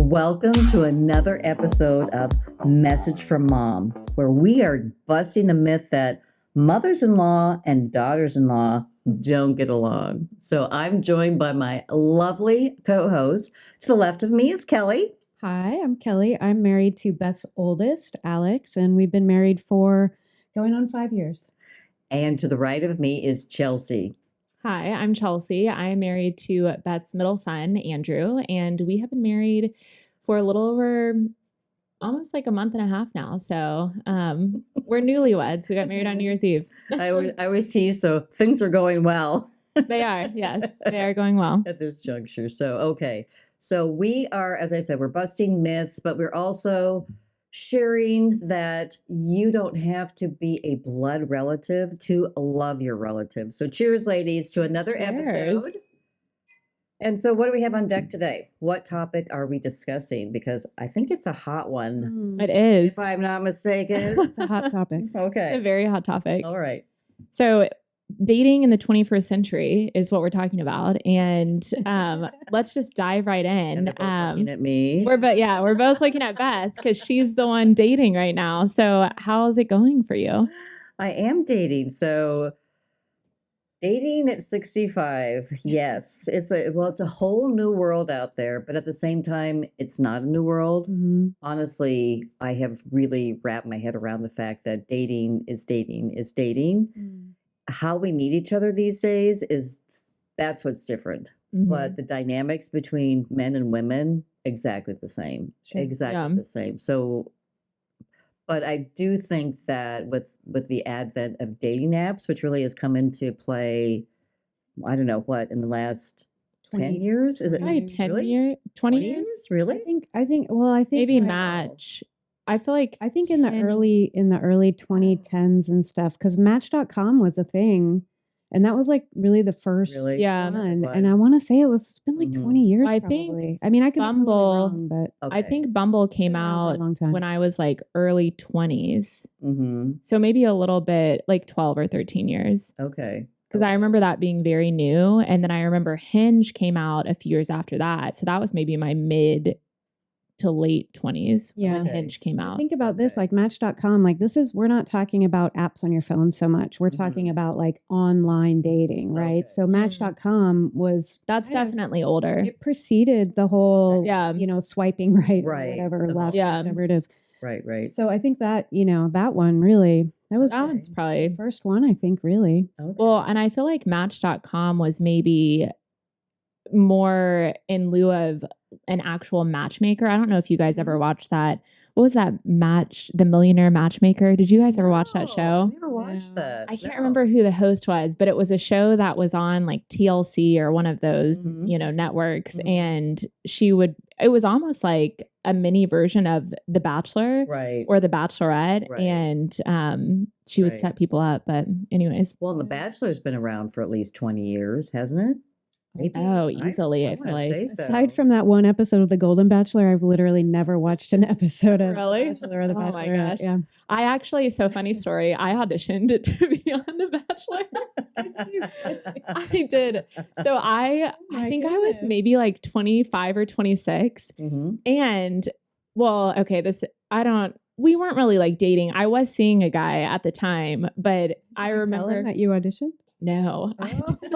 Welcome to another episode of Message from Mom, where we are busting the myth that mothers-in-law and daughters-in-law don't get along. So I'm joined by my lovely co-host. To the left of me is Kelly. Hi, I'm Kelly. I'm married to Beth's oldest, Alex, and we've been married for going on 5 years. And to the right of me is Chelsea. Hi, I'm Chelsea. I'm married to Beth's middle son, Andrew, and we have been married for a little over almost like a month and a half now. So we're newlyweds. We got married on New Year's Eve. I always tease, so things are going well. They are, yes, they are going well. At this juncture. So, okay. So we are, as I said, we're busting myths, but we're also sharing that you don't have to be a blood relative to love your relative. So cheers, ladies, to another episode. And so what do we have on deck today? What topic are we discussing? Because I think it's a hot one. It is. If I'm not mistaken. It's a hot topic. Okay. It's a very hot topic. All right. So dating in the 21st century is what we're talking about. And let's just dive right in. And they're both looking at me. We're both looking at Beth because she's the one dating right now. So how is it going for you? I am dating. So dating at 65, yes. It's a whole new world out there, but at the same time, it's not a new world. Mm-hmm. Honestly, I have really wrapped my head around the fact that dating is dating is dating. How we meet each other these days that's what's different. Mhm. But the dynamics between men and women, exactly the same. Sure. Exactly the same. So, but I do think that with the advent of dating apps, which really has come into play, I don't know what, in the last 10 years? Is it Probably 10 really? years, 20 years? Really? I think Maybe like, Match. I feel like in the 10 early 2010s and stuff, because Match.com was a thing, and that was like really the first Really? Yeah. one. And I want to say it's been like 20 years. I think probably. I mean, I could be totally Bumble- wrong, but Okay. I think Bumble came been around for a out long time. when I was like early 20s. Mm-hmm. So maybe a little bit like 12 or 13 years. Okay. Because I remember that being very new. And then I remember Hinge came out a few years after that. So that was maybe my mid to late 20s Yeah. when Okay. Hinge came out. Think about this, Okay. like Match.com, like we're not talking about apps on your phone so much. We're talking about like online dating, right? Okay. So Match.com was That's kind of- definitely older. it preceded the whole, Yeah. swiping right, Right. or whatever, The left, whole- whatever it is. Right. So I think that, that one really, that was That the one's probably first one, I think, really. Okay. well, and I feel like Match.com was maybe more in lieu of an actual matchmaker. I don't know if you guys ever watched that. What was that The Millionaire Matchmaker? Did you guys ever watch that No, show? I never watched No. that. I can't No. remember who the host was, but it was a show that was on like TLC or one of those, Mhm. networks. Mhm. And it was almost like a mini version of The Bachelor Right. or The Bachelorette. Right. And she would Right. set people up. But anyways, Well, The Bachelor's been around for at least 20 years, hasn't it? Maybe. Oh, easily, I feel wanna like. say so. Aside from that one episode of The Golden Bachelor, I've literally never watched an episode of Really? The Bachelor or The Oh my Bachelorette. gosh. Yeah. I actually, so funny story, I auditioned to be on The Bachelor. I did. So I my think I was goodness. maybe like 25 or 26. Mhm. And well, okay, we weren't really like dating. I was seeing a guy at the time, but I Did you tell him remember that you auditioned. no. I did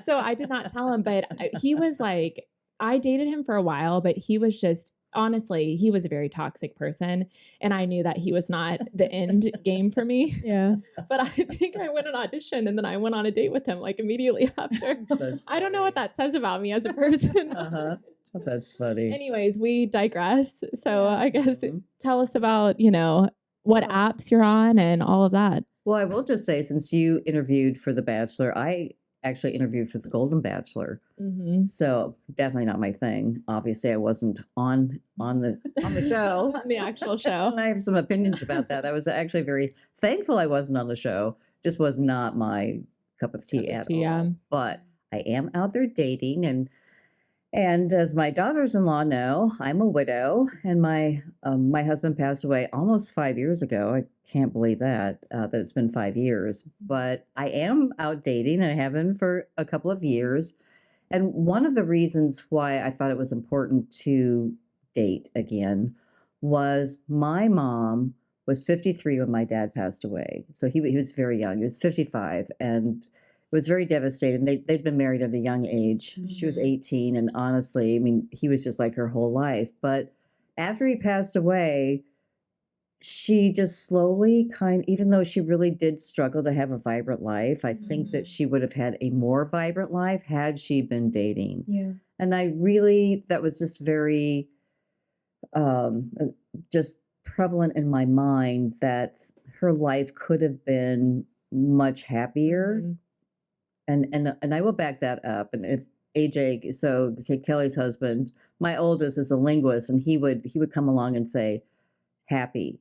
so I did not tell him, but he was like, I dated him for a while, but he was just, honestly, he was a very toxic person. And I knew that he was not the end game for me. Yeah. But I think I went and auditioned and then I went on a date with him like immediately after. That's I don't know what funny. that says about me as a person. Uh-huh. That's funny. Anyways, we digress. So Yeah. I guess Mhm. tell us about, what apps you're on and all of that. Well, I will just say, since you interviewed for The Bachelor, I actually interviewed for The Golden Bachelor. Mm-hmm. So definitely not my thing. Obviously, I wasn't on the show. On the actual show. And I have some opinions about that. I was actually very thankful I wasn't on the show. Just was not my cup of tea at all. yeah. But I am out there dating, and as my daughters-in-law know, I'm a widow, and my husband passed away almost 5 years ago. I can't believe that it's been 5 years. But I am out dating, and I have been for a couple of years. And one of the reasons why I thought it was important to date again was my mom was 53 when my dad passed away. So he was very young. He was 55, and it was very devastating. They'd been married at a young age. She was Mhm. 18, and honestly, I mean, he was just like her whole life. But after he passed away, she just slowly even though she really did struggle to have a vibrant life, I think that Mhm. she would have had a more vibrant life had she been dating. Yeah. And I really, that was just very, just prevalent in my mind that her life could have been much happier. Mhm. And I will back that up. And if AJ, so Kelly's husband, my oldest is a linguist, and he would come along and say, happy.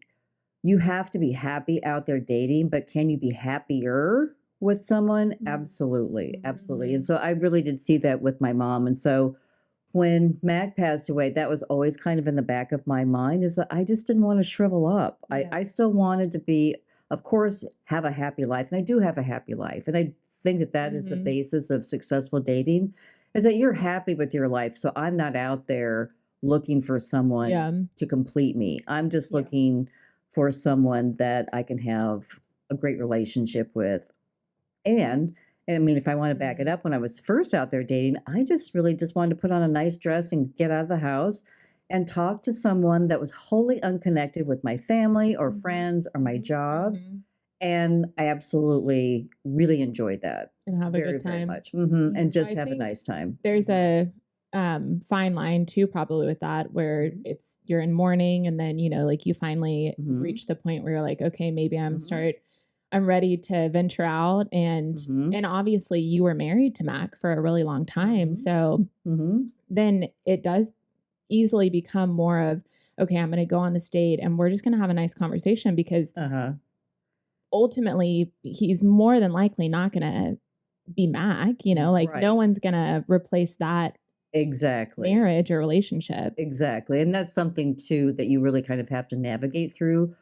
You have to be happy out there dating, but can you be happier with someone? Mhm. Absolutely. Absolutely. And Mhm. so I really did see that with my mom. And so when Mac passed away, that was always kind of in the back of my mind, is that I just didn't want to shrivel up. Yeah. I still wanted to be, of course, have a happy life. And I do have a happy life. And I think that that is the Mhm. basis of successful dating, is that you're happy with your life. So I'm not out there looking for someone Yeah. to complete me. I'm just Yeah. looking for someone that I can have a great relationship with. And I mean, if I want to back it Mhm. up, when I was first out there dating, I just really just wanted to put on a nice dress and get out of the house and talk to someone that was wholly unconnected with my family or Mhm. friends or my Mhm. job. Mhm. And I absolutely really enjoyed that And have a very, good very time. much. Yeah. And Well, just I have a think nice time. there's a fine line too, probably with that, where Mhm. it's you're in mourning, and then like you finally Mhm. reach the point where you're like, okay, maybe Mhm. I'm ready to venture out, Mhm. and obviously you were married to Mac for a really long time, Mhm. so Mhm. then it does easily become more of, okay, I'm going to go on this date and we're just going to have a nice conversation, because Uh-huh. ultimately he's more than likely not going to be Mac, like no Right. one's going to replace that Exactly. marriage or relationship. Exactly. And that's something too that you really kind of have to navigate through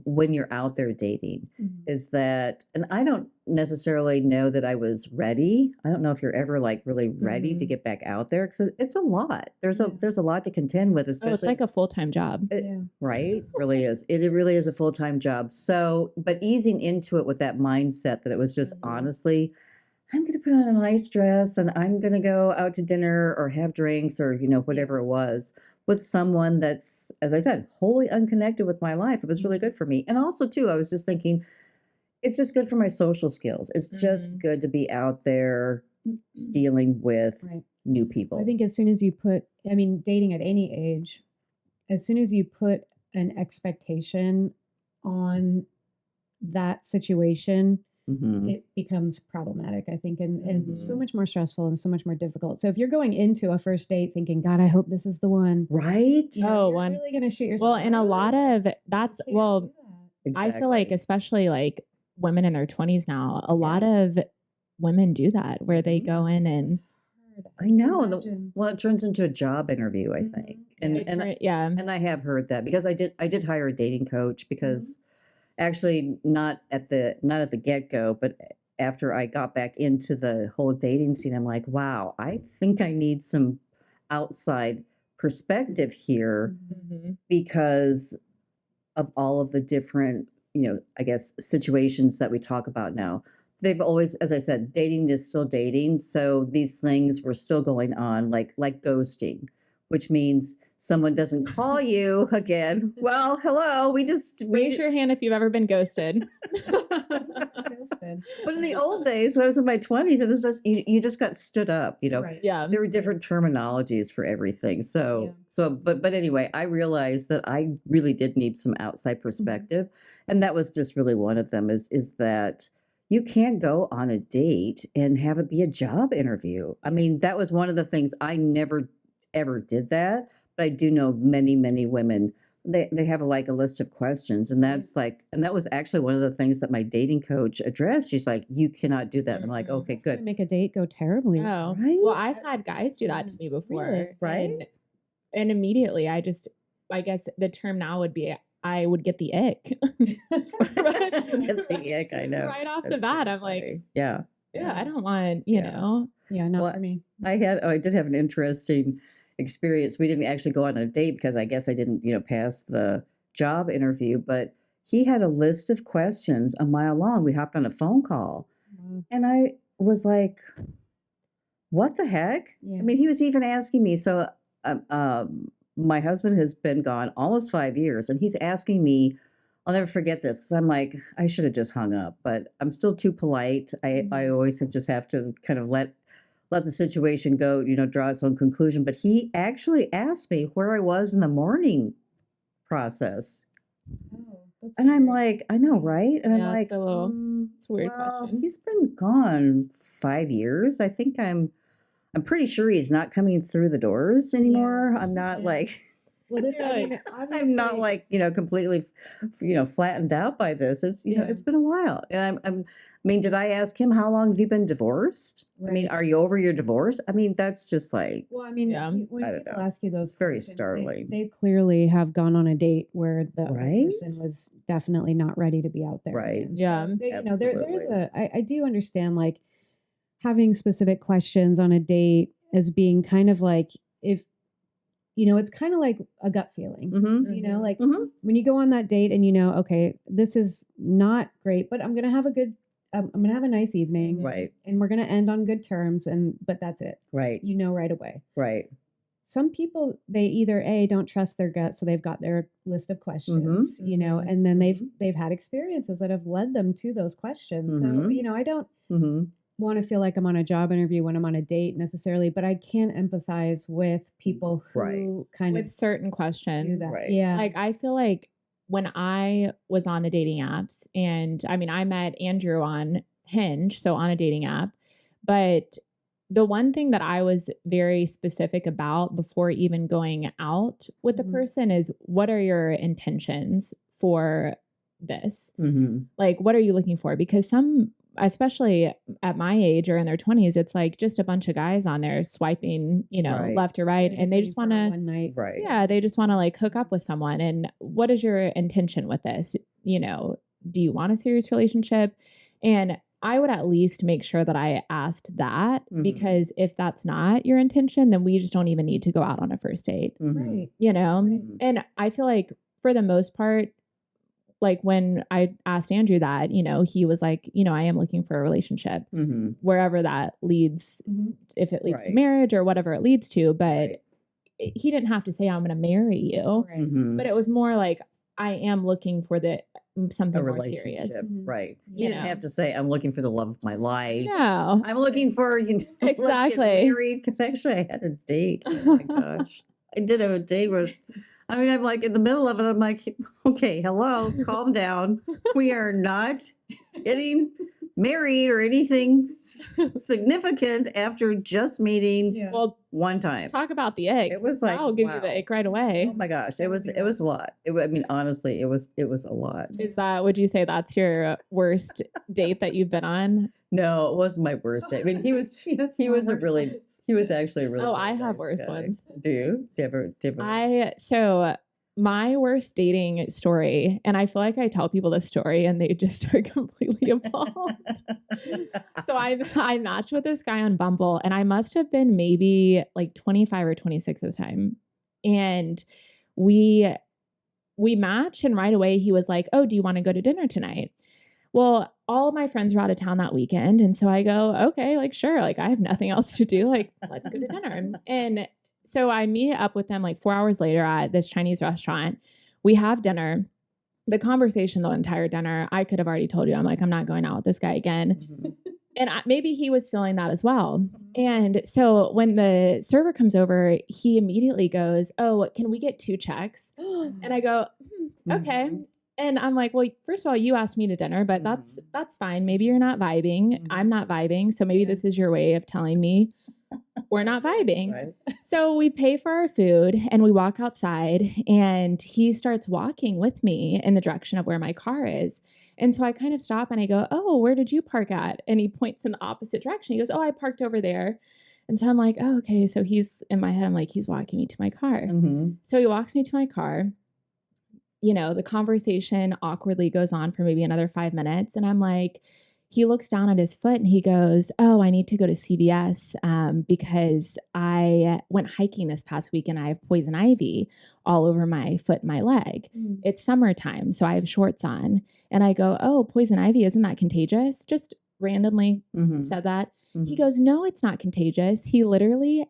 when you're out there dating, Mhm. is that, and I don't necessarily know that I was ready. I don't know if you're ever like really ready to Mhm. get back out there, because it's a lot. There's a Yeah. there's a lot to contend with, Oh, it's especially like a full-time job. Yeah. right? Really is. It really is a full-time job. So, but easing into it with that mindset that it was just Mhm. honestly, I'm going to put on a nice dress and I'm going to go out to dinner or have drinks or, Yeah. whatever it was, with someone that's, as I said, wholly unconnected with my life. It was really Mhm. good for me. And also, too, I was just thinking, it's just good for my social skills. It's just Mhm. good to be out there dealing with Right. new I people. think as soon as you dating at any age, as soon as you put an expectation on that situation, Hmm. it becomes problematic, I think, and so Mhm. much more stressful and so much more difficult. So if you're going into a first date thinking, God, I hope this is the one, Right? Oh, you're one. really going to shoot Well, yourself in and the a foot. lot of You that's, can't well, do that. I feel like, Exactly. especially like women in their 20s now, a lot Yes. of women do that, where they Hmm. go in That's and hard. I can't know. imagine. Well, it turns into a job interview, I think. Mhm. And Yeah. it yeah. and I have heard that, because I did hire a dating coach, Mhm. because actually not at the get-go, but after I got back into the whole dating scene, I'm like, wow, I think I need some outside perspective here, Mhm. Mhm. because of all of the different, I guess, situations that we talk about now. They've always, as I said, dating is still dating. So these things were still going on, like ghosting, which means someone doesn't call you again. Well, hello, Raise your hand if you've ever been ghosted. Ghosted. but in the old days, when I was in my 20s, it was just you just got stood up. Right. Yeah. There were different terminologies for everything. So Yeah. but anyway, I realized that I really did need some outside perspective, and that was just really one of them, is that you can't go on a date and have it be a job interview. I Yeah. mean, that was one of the things I never ever did that, but I do know many, many women, they have like a list of questions, and Right. that was actually one of the things that my dating coach addressed. She's like, you cannot do that. And I'm like, Mhm. okay, That's going good. to make a date go terribly Oh, wrong. well, Right? I've had guys do that Yeah. to me before, Really? Right? and immediately I guess the term now would be, I would get the ick. Right, That's the ick, I know. right off the That's bat, pretty I'm like, funny. Yeah. yeah, I Yeah. don't want, Yeah. Yeah, not Well, for me. I did have an interesting experience. We didn't actually go on a date because I guess I didn't, pass the job interview, but he had a list of questions a mile long. We hopped on a phone call Wow. and I was like, what the heck? Yeah. I mean, he was even asking me. So, my husband has been gone almost 5 years, and he's asking me. I'll never forget this because I'm like, I should have just hung up, but I'm still too polite. I always just have to kind of let the situation go, draw its own conclusion. But he actually asked me where I was in the mourning process. Oh, that's And I'm weird. like, I know, right? And I'm Yeah, like, it's a weird well, question. he's been gone 5 years. I think I'm pretty sure he's not coming through the doors anymore. I'm not Yeah. like Well, this, I Really? mean, I'm not obviously, like, completely, flattened out by this. It's, Yeah. it's been a while. And I mean, did I ask him, how long have you been divorced? I mean, Right. are you over your divorce? I mean, that's just like, well, I mean, Yeah. when I don't people know. ask you those It's very questions, startling. they clearly have gone on a date where the other Right? person was definitely not ready to be out there. Right. again. Yeah. So there's Absolutely. I do understand like having specific questions on a date as being kind of like if it's kind of like a gut feeling. Mm-hmm. Like Mm-hmm. when you go on that date and okay, this is not great, but I'm gonna have I'm gonna have a nice evening, Right. and we're gonna end on good terms, but that's it. Right. Right away. Right. Some people, they either don't trust their gut, so they've got their list of questions, Mhm. and then they've had experiences that have led them to those questions. So Mhm. I don't Mm-hmm. want to feel like I'm on a job interview when I'm on a date necessarily, but I can empathize with people who Right. kind With of certain do questions. that. Right. Yeah. Like, I feel like when I was on the dating apps, and I mean, I met Andrew on Hinge, so on a dating app, but the one thing that I was very specific about before even going out with the Mhm. person is, what are your intentions for this? Mm-hmm. Like, what are you looking for? Because some, especially at my age or in their 20s, it's like just a bunch of guys on there swiping, Right. left or right, They're and they looking just for want a to, one night. Right. yeah, they just want to like hook up with someone. And what is your intention with this? Do you want a serious relationship? And I would at least make sure that I asked that, Mhm. because if that's not your intention, then we just don't even need to go out on a first date, Mhm. Right. Right. And I feel like for the most part, like when I asked Andrew that, he was like, I am looking for a relationship, Mm-hmm. wherever that leads, Mhm. if it leads to Right. marriage or whatever it leads to. But Right. he didn't have to say, I'm going to marry you. Right. Mm-hmm. But it was more like, I am looking for something A more serious. relationship. Mhm. Right. You You didn't have to say, I'm looking for the love of my life. No. I'm looking for, let's get Exactly. married. Because actually, I had a date. Oh my gosh. I did have a date where I'm like in the middle of it. I'm like, okay, hello, calm down. We are not getting married or anything significant after just meeting Yeah. Well, one time. talk about the ick. It was like, I'll give you wow. the ick right away. Oh my gosh, That it would was be it was a lot. I mean, honestly, it was a lot. Would you say that's your worst date that you've been on? No, it wasn't my worst date. I mean, he was actually a really Oh, I really have nice worse guy. ones. Do you? Do you ever? So my worst dating story, and I feel like I tell people this story and they just are completely appalled. So I matched with this guy on Bumble, and I must have been maybe like 25 or 26 at the time. And we matched, and right away he was like, "Oh, do you want to go to dinner tonight?" Well, all of my friends were out of town that weekend, and so I go, "Okay, like sure, like I have nothing else to do, like let's go to dinner." And so I meet up with them like 4 hours later at this Chinese restaurant. We have dinner. The conversation the entire dinner, I could have already told you, I'm like, I'm not going out with this guy again. Mhm. And maybe he was feeling that as well. And so when the server comes over, he immediately goes, "Oh, can we get 2 checks?" And I go, "Okay." Mhm. And I'm like, "Well, first of all, you asked me to dinner, but that's fine. Maybe you're not vibing. I'm not vibing. So maybe this is your way of telling me we're not vibing." Right. So we pay for our food and we walk outside, and he starts walking with me in the direction of where my car is. And so I kind of stop and I go, "Oh, where did you park at?" And he points in the opposite direction. He goes, "Oh, I parked over there." And so I'm like, "Oh, okay." So he's in my head, I'm like, he's walking me to my car. Mhm. So he walks me to my car. The conversation awkwardly goes on for maybe another 5 minutes. And I'm like, he looks down at his foot and he goes, "Oh, I need to go to CVS because I went hiking this past week and I have poison ivy all over my foot and my leg. Mm. It's summertime, so I have shorts on." And I go, "Oh, poison ivy, isn't that contagious?" Just randomly said that. He goes, "No, it's not contagious." He literally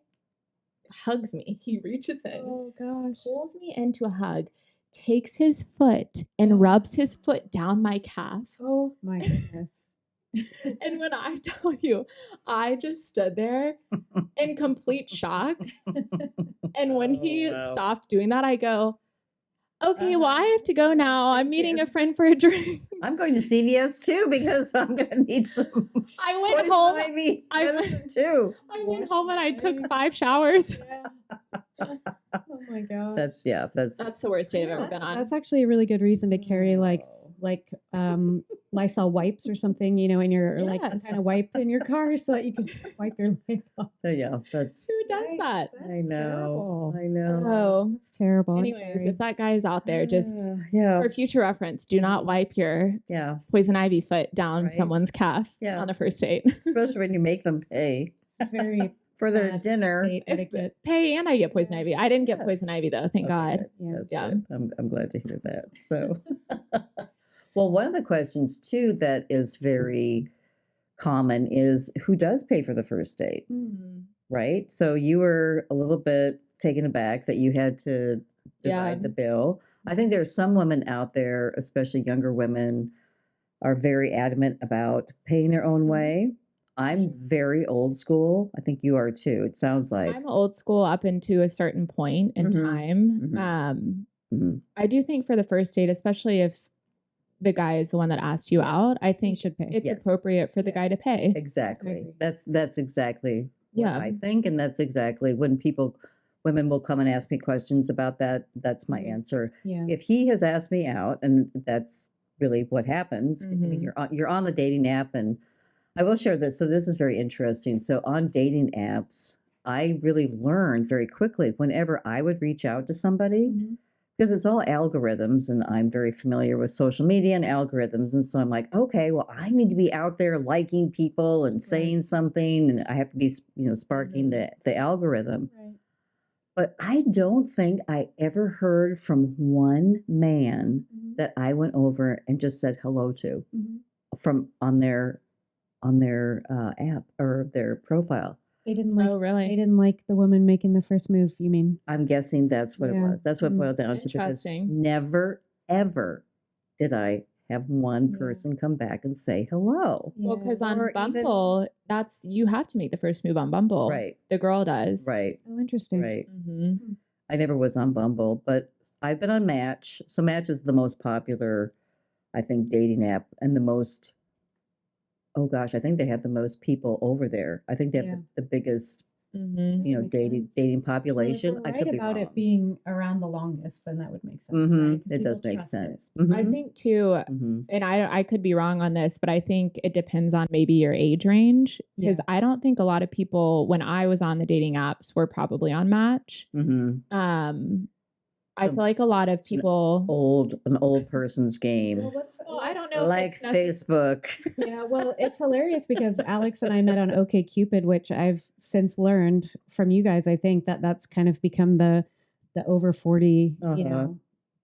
hugs me. He reaches in, Oh gosh. pulls me into a hug, takes his foot and rubs his foot down my calf. Oh my goodness. And when I tell you, I just stood there in complete shock. And when he stopped doing that, I go, "Okay, well, I have to go now. I'm meeting a friend for a drink." I'm going to CVS too because I'm going to need some I went poison home. ivy I went- medicine too. I went home and I took 5 showers. Oh my gosh. That's That's the worst date I've ever been on. That's actually a really good reason to carry Lysol wipes or something, in your or like some Yes. kind of wipe in your car so that you can wipe your leg off. yeah, that's Who does that? I know. Terrible. I know. Oh. That's terrible. I'm Anyways, sorry. if that guy is out there, just yeah. for future reference, do not wipe your Yeah. poison ivy foot down Right. someone's calf Yeah. on a first date. Especially when you make them pay It's very for their bad dinner. date etiquette. Pay and I get poison ivy. I didn't get poison Yes. ivy though, thank Okay, God. good. Yeah. That's Yeah. good. I'm glad to hear that. So, well, one of the questions too that is very common is who does pay for the first date, right? So you were a little bit taken aback that you had to divide Yeah. the bill. I think there's some women out there, especially younger women, are very adamant about paying their own way. I'm very old school. I think you are too. It sounds like. I'm old school up into a certain point in Mhm. time. Mhm. Mhm. I do think for the first date, especially if the guy is the one that asked you out, I think should pay. it's Yes. appropriate for the guy to pay. Exactly. agree. That's exactly what Yeah. I think, and that's exactly when women will come and ask me questions about that. That's my Mhm. answer. Yeah. If he has asked me out, and that's really what happens. I mean, Mhm. you're on the dating app, and I will share this. So this is very interesting. So on dating apps, I really learned very quickly whenever I would reach out to somebody. Mhm. Because it's all algorithms and I'm very familiar with social media and algorithms. And so I'm like, okay, well, I need to be out there liking people and saying something, and I have to be, sparking the algorithm. Right. But I don't think I ever heard from one man Mhm. that I went over and just said hello to Mhm. from on their app or their profile. They didn't like. Oh, really? They didn't like the woman making the first move. You mean? I'm guessing that's what it Yeah. was. That's what it Mm. boiled down to, because Interesting. never, ever did I have one Yeah. person come back and say hello. Well, because on Or even- Bumble, you have to make the first move on Bumble. Right. The girl does. Right, Oh, interesting. right. hmm I never was on Bumble, but I've been on Match. So Match is the most popular, I think, dating app, and the most, oh gosh, I think they have the most people over there. I think they have Yeah. the biggest, hmm That makes sense. dating Well, population. if I we're could right be about wrong. it being around the longest, then that would make sense, Mhm, right? 'Cause it does people make trust sense. it. I Mhm, think too, mhm. and I could be wrong on this, but I think it depends on maybe your age range. Because Yeah. I don't think a lot of people, when I was on the dating apps, were probably on Match. Mhm. I So feel like a lot of it's an people. an old person's game, Well, I don't know. like if it's Facebook. Yeah, well, it's hilarious because Alex and I met on OkCupid, which I've since learned from you guys. I think that that's kind of become the over 40, Uh-huh.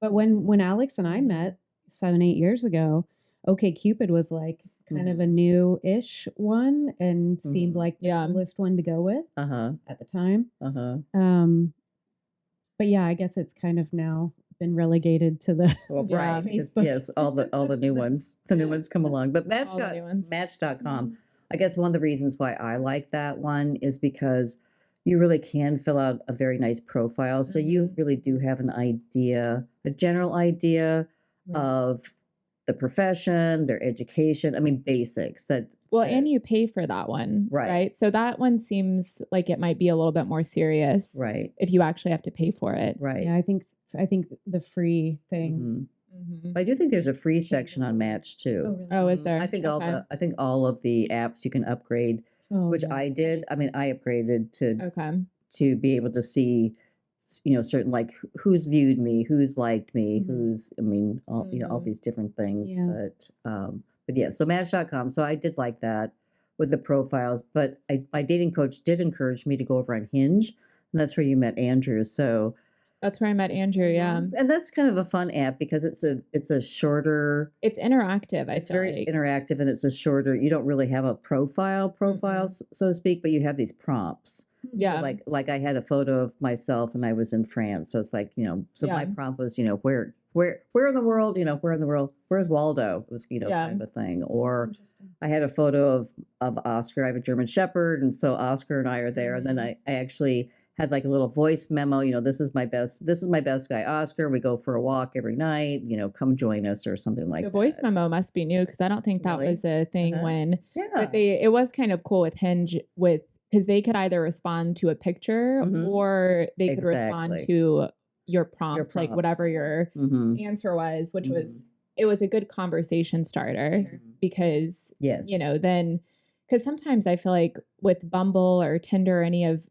But when Alex and I met 7-8 years ago, OkCupid was like kind of a new-ish one and seemed Mhm. like the Yeah. coolest one to go with Uh-huh. at the time. Uh-huh. But yeah, I guess it's kind of now been relegated to the Well, Yeah. right. 'Cause, Facebook. yes, all the new ones. The new ones come along. But All the new ones. Match.com. I guess one of the reasons why I like that one is because you really can fill out a very nice profile. So you really do have an idea, a general idea Right. of the profession, their education. I mean, basics that. Well, and you pay for that one, Right. right? So that one seems like it might be a little bit more serious Right. if you actually have to pay for it. Right. Yeah, I think the free thing. Mhm. Mhm. But I do think there's a free Changes section on a lot. Match too. Oh, really? Oh, is there? I think Okay. all of the apps you can upgrade, Oh, which yeah, I that did. makes I mean, sense. I upgraded Okay. to be able to see, certain, like, who's viewed me, who's liked me, Mhm. who's, I mean, all Mhm. these different things. Yeah. But But yeah, so Match.com. So I did like that with the profiles, but my dating coach did encourage me to go over on Hinge, and that's where you met Andrew. So That's where I met Andrew. Yeah. and that's kind of a fun app because it's a shorter. It's interactive. It's I very feel like. interactive, and it's a shorter. You don't really have a profile, so to speak, but you have these prompts. Yeah. So like I had a photo of myself and I was in France. So it's like, so my Yeah. prompt was, where in the world, where in the world, where's Waldo? It was, Yeah. kind of a thing. Or Interesting. I had a photo of Oscar. I have a German Shepherd, and so Oscar and I are there. And then I actually had like a little voice memo, this is my best guy, Oscar. We go for a walk every night, come join us or something like The that. voice memo must be new because I don't think that Really? was a thing when. Yeah. But it was kind of cool with Hinge because they could either respond to a picture or they could respond Exactly. to your prompt, like prompt. whatever your answer was, which it was a good conversation starter because Yes. then because sometimes I feel like with Bumble or Tinder or any of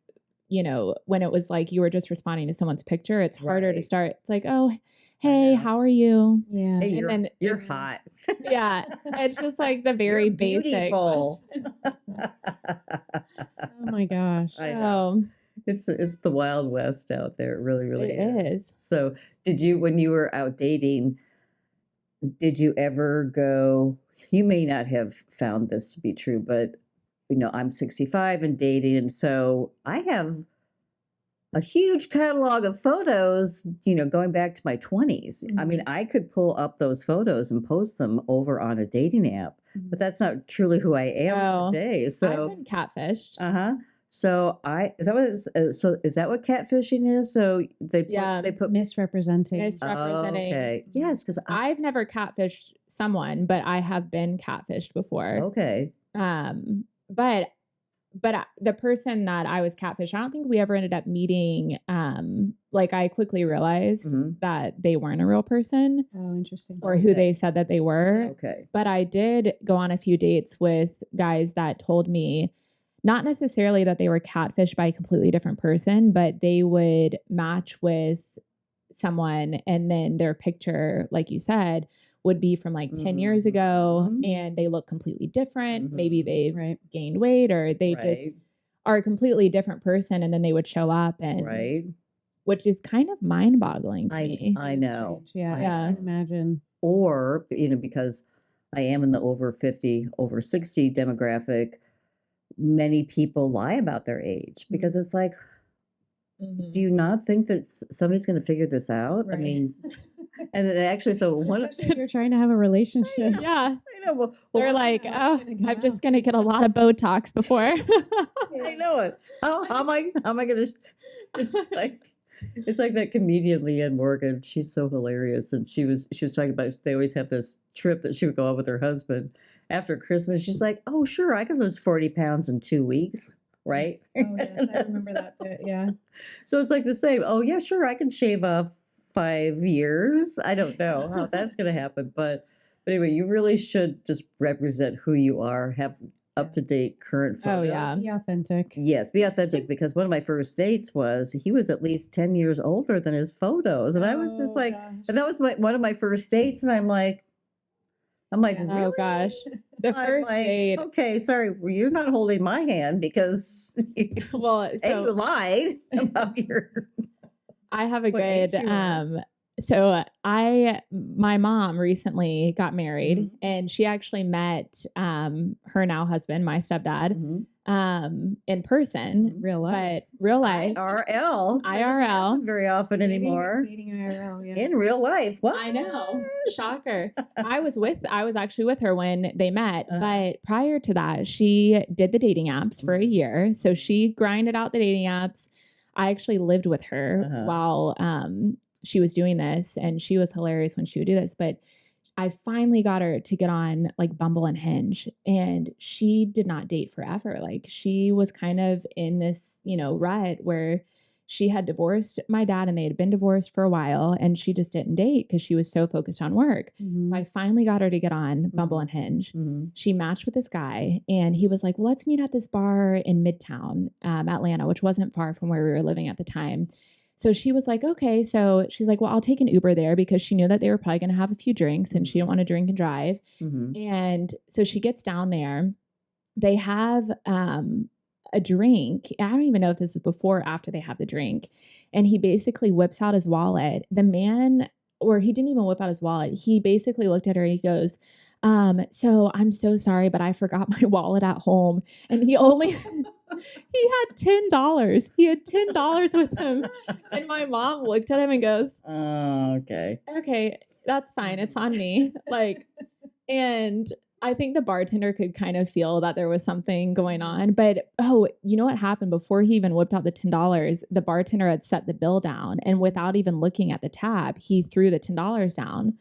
when it was like you were just responding to someone's picture, it's harder to Right. start. It's like, oh, hey, know. how are you? Yeah. Hey, And then you're it's- hot. Yeah, it's just like the very You're basic. beautiful. Oh my gosh. I know. Oh, It's the Wild West out there. It really, really It is. is. So when you were out dating, did you ever go, you may not have found this to be true, but I'm 65 and dating, and so I have a huge catalog of photos, going back to my 20s. I mean, I could pull up those photos and post them over on a dating app, but that's not truly who I am Oh, today. I've So, been catfished. So is that what is that what catfishing is? So they put Misrepresenting. Misrepresenting. okay. Yes, because I've never catfished someone, but I have been catfished before. okay. But the person that I was catfished, I don't think we ever ended up meeting. Like I quickly realized that they weren't a real person Oh, interesting. or who they said that they were. Okay. But I did go on a few dates with guys that told me not necessarily that they were catfished by a completely different person, but they would match with someone and then their picture, like you said, would be from like 10 years ago and they look completely different. Maybe they've gained weight or they just are a completely different person. And then they would show up and which is kind of mind boggling to me. I know. Yeah, Yeah. I can imagine. Or, because I am in the over 50, over 60 demographic, many people lie about their age because it's like, do you not think that somebody's going to figure this out? Right. I mean, and then actually, so Especially if you're trying to have a relationship. Yeah. I know. Well, They're like, oh, I'm just going to get a lot of Botox before. I know it. How am I going to? It's like that comedian Leanne Morgan. She's so hilarious, and she was talking about they always have this trip that she would go on with her husband after Christmas. She's like, oh sure, I can lose 40 pounds in 2 weeks, right? Oh, yes, I remember that bit. Yeah. So it's like the same. Oh yeah, sure, I can shave off 5 years. I don't know how that's going to happen, but anyway, you really should just represent who you are. Have up-to-date current photos. Oh, yeah. Be authentic. Yes, be authentic, because one of my first dates was he was at least 10 years older than his photos. And I was just like, and that was one of my first dates. And I'm like, really? Oh gosh. The I'm first like, date. okay, sorry, well, you're not holding my hand because Well, you so lied about your. I have a what age good you are. so my mom recently got married and she actually met her now husband, my stepdad, in person. Real life. But real life. IRL. That doesn't IRL. happen very often anymore. Dating IRL, yeah. In real life. What? I know. Shocker. I was actually with her when they met, but prior to that, she did the dating apps for a year. So she grinded out the dating apps. I actually lived with her while she was doing this, and she was hilarious when she would do this. But I finally got her to get on like Bumble and Hinge, and she did not date forever. Like she was kind of in this, rut where she had divorced my dad and they had been divorced for a while, and she just didn't date because she was so focused on work. I finally got her to get on Bumble and Hinge. She matched with this guy, and he was like, well, let's meet at this bar in Midtown, Atlanta, which wasn't far from where we were living at the time. So she was like, okay. So she's like, well, I'll take an Uber there because she knew that they were probably going to have a few drinks and she didn't want to drink and drive. And so she gets down there. They have a drink. I don't even know if this was before or after they have the drink. And he basically whips out his wallet. The man, or he didn't even whip out his wallet. He basically looked at her. He goes, so I'm so sorry, but I forgot my wallet at home. And he only, he had $10. He had $10 with him. And my mom looked at him and goes, Oh, okay. okay, that's fine. It's on me. Like, and I think the bartender could kind of feel that there was something going on. But you know what happened before he even whipped out the $10? The bartender had set the bill down, and without even looking at the tab, he threw the $10 down.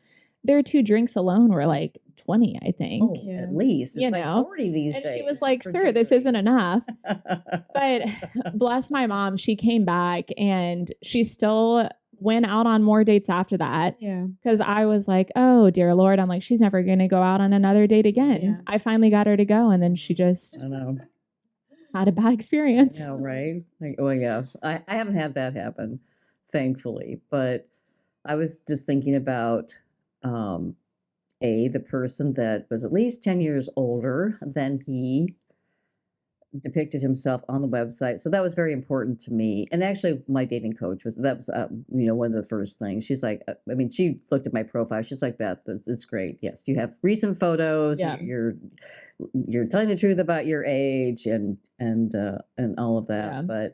Their 2 drinks alone were like 20, I think. Oh, at least. It's You like know? 40 these And days. she was like, for sir, 2 this isn't drinks." enough. But bless my mom, she came back and she still went out on more dates after that. Yeah. Because I was like, oh, dear Lord. I'm like, she's never going to go out on another date again. Yeah. I finally got her to go. And then she just I know. had a bad experience. Yeah, right. Like, well, yeah, I haven't had that happen, thankfully. But I was just thinking about the person that was at least 10 years older than he depicted himself on the website. So that was very important to me. And actually, my dating coach was one of the first things. She's like, I mean, she looked at my profile. She's like, Beth, it's great. Yes, you have recent photos. Yeah. You're telling the truth about your age and all of that. Yeah.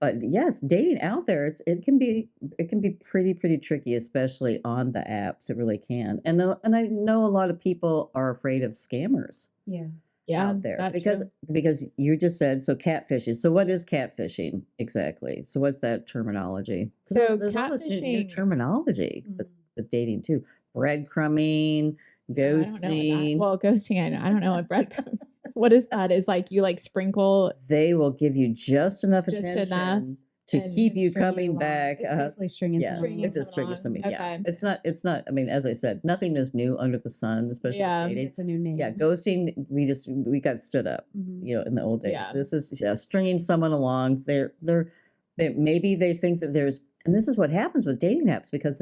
But yes, dating out there, it can be pretty tricky, especially on the apps. It really can. And I know a lot of people are afraid of scammers. Yeah. Yeah. Out there that's because true. because you just said so catfishing. So what is catfishing exactly? So what's that terminology? 'Cause So there's all this new catfishing- terminology with dating too. Breadcrumbing, Oh, I don't know what ghosting. well, ghosting, I don't know what breadcrumb. What is that? Is like you like sprinkle They will give you just enough Just attention enough to and keep you String coming along. back. It's basically stringing Yeah, someone it's along. just stringing somebody. Yeah, Okay. it's not. I mean, as I said, nothing is new under the sun, especially with Yeah. dating. It's a new name. Yeah, ghosting. We got stood up. Mhm. In the old days. Yeah. This is stringing someone along. They maybe they think that and this is what happens with dating apps because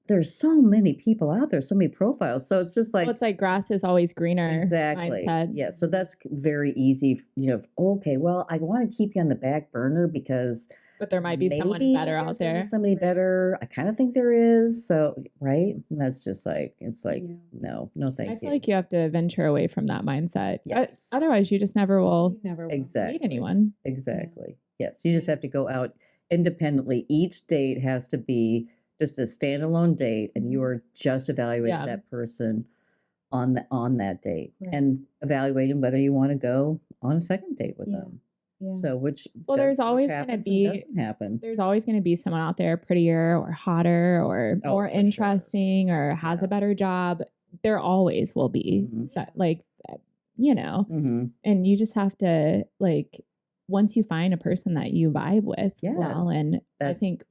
there's so many people out there, so many profiles. So it's just like Well, it's like grass is always greener. exactly. Mindset. Yeah. So that's very easy. Okay, well, I want to keep you on the back burner because But there might be someone maybe better there's out gonna be there. somebody better. I kind of think there is. So right. And that's just like it's like Yeah. no, thank I you. feel like you have to venture away from that mindset. Yes. Otherwise, you just never will You never will. Exactly. meet anyone. Exactly. Yes. You just Yeah. have to go out independently. Each date has to be just a standalone date, and you are just evaluating Yeah. that person on that date Right. and evaluating whether you want to go on a second date with Yeah. them. Yeah. So which Well, there's always gonna happens be- and doesn't happen. There's always going to be someone out there prettier or hotter or Oh, more for sure. interesting or has Yeah. a better job. There always will be Mhm. like, Mm-hmm. and you just have to like, once you find a person that you vibe with well, Yes. and I That's- think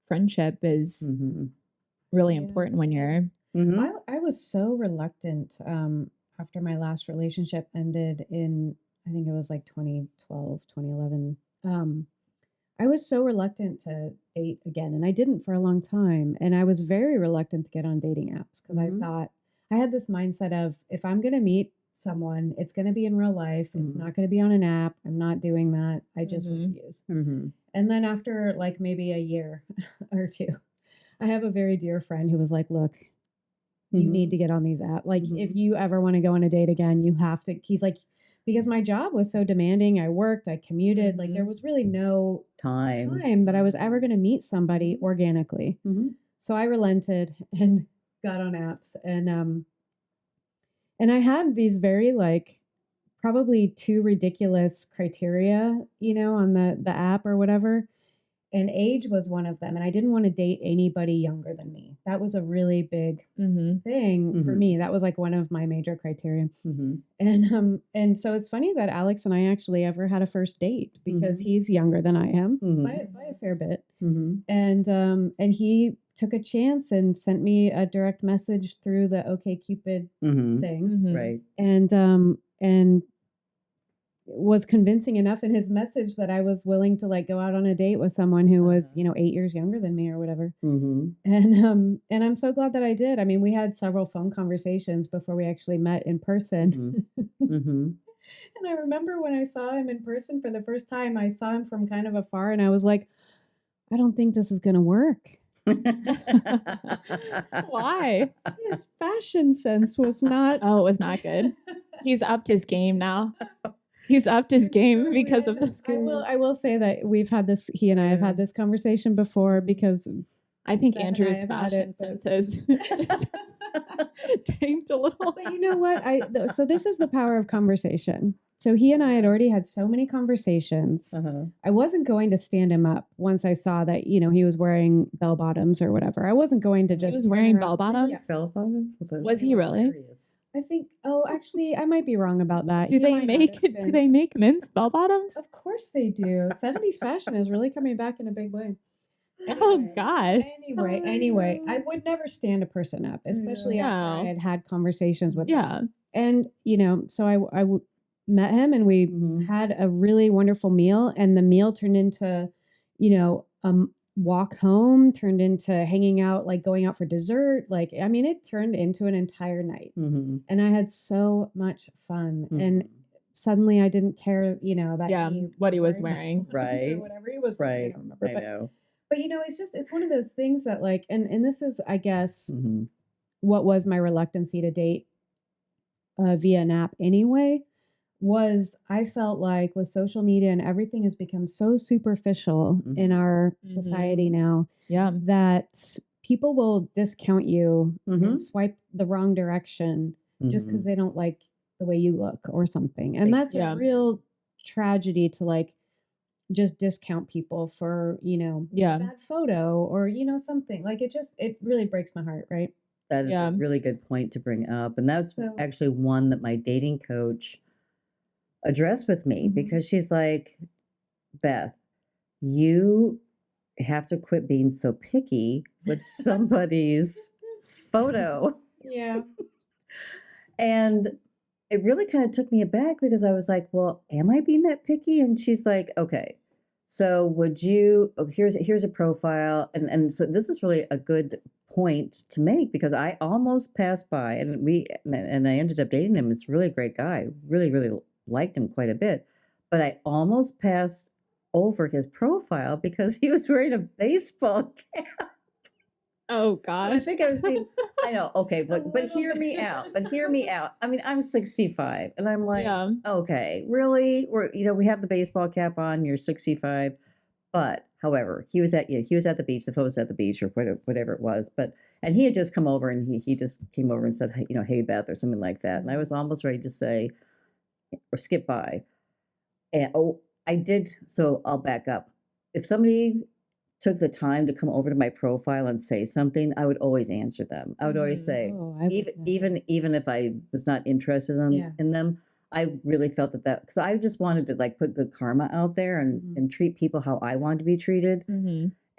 friendship is Mm-hmm. really Yeah, important when it you're is. Mm-hmm. I was so reluctant after my last relationship ended in, I think it was like 2012, 2011. I was so reluctant to date again, and I didn't for a long time. And I was very reluctant to get on dating apps because Mhm. I thought I had this mindset of if I'm going to meet someone, it's going to be in real life. It's Mhm. not going to be on an app. I'm not doing that. I just Mhm. refuse. Mm-hmm. And then after like maybe a year or two, I have a very dear friend who was like, look, you need to get on these apps. Like if Mhm. you ever want to go on a date again, you have to. He's like, because my job was so demanding. I worked, I commuted. Like there was really no time that I was ever going to meet somebody organically. Mm-hmm. So I relented and got on apps. And I had these very like probably too ridiculous criteria, on the app or whatever. And age was one of them. And I didn't want to date anybody younger than me. That was a really big Mhm. thing for Mhm. me. That was like one of my major criteria. Mm-hmm. And so it's funny that Alex and I actually ever had a first date because Mhm. he's younger than I am Mhm. by a fair bit. Mm-hmm. And he took a chance and sent me a direct message through the OkCupid Mm-hmm. thing. Mhm. Right. And was convincing enough in his message that I was willing to like go out on a date with someone who was, 8 years younger than me or whatever. Mm-hmm. And I'm so glad that I did. I mean, we had several phone conversations before we actually met in person. Mm-hmm. And I remember when I saw him in person for the first time, I saw him from kind of afar and I was like, I don't think this is going to work. Why? His fashion sense was not. Oh, it was not good. He's upped his game now. He's upped his game because of this. I will say that he and I have had this conversation before because I think Beth and I Andrew's have had fashion it, sense has tanked a little. But you know what? So this is the power of conversation. So he and I had already had so many conversations. I wasn't going to stand him up once I saw that, he was wearing bell bottoms or whatever. I wasn't going to just. He was wearing bell bottoms? Yeah. Bell bottoms? Was he really? I think. Oh, actually, I might be wrong about that. Do they make men's bell bottoms? Of course they do. 70s fashion is really coming back in a big way. Oh gosh. Anyway, I would never stand a person up, especially after I had had conversations with them. And so I met him and we had a really wonderful meal, and the meal turned into, walk home, turned into hanging out, like going out for dessert. It turned into an entire night, and I had so much fun. And suddenly I didn't care, that what he was wearing, right? Or whatever he was right. wearing, I don't remember. I know. But it's one of those things that and this is, I guess, what was my reluctancy to date via an app anyway, was I felt like with social media and everything has become so superficial in our society now, that people will discount you and swipe the wrong direction just because they don't like the way you look or something. And that's a real tragedy to just discount people for, a bad photo or, something. It really breaks my heart, right? That is a really good point to bring up. And that's actually one that my dating coach addressed with me, because she's like, Beth, you have to quit being so picky with somebody's photo. Yeah. And it really kind of took me aback, because I was like, well, am I being that picky? And she's like, okay, so would you, here's a profile. And so this is really a good point to make, because I almost passed by and I ended up dating him. It's a really great guy. Really, really liked him quite a bit, but I almost passed over his profile because he was wearing a baseball cap. Oh gosh. So I think I was being, I know. Okay. But hear me out, I mean, I'm 65 and I'm like, okay, really? We have the baseball cap on, you're 65. But however, he was at the beach, the photo was at the beach or whatever it was. And he had just come over and he just came over and said, hey, Beth, or something like that. And I was almost ready to say, or skip by. And I did. So I'll back up. If somebody took the time to come over to my profile and say something, I would always answer them. I would always say, even if I was not interested in them, I really felt that because I just wanted to put good karma out there and treat people how I wanted to be treated.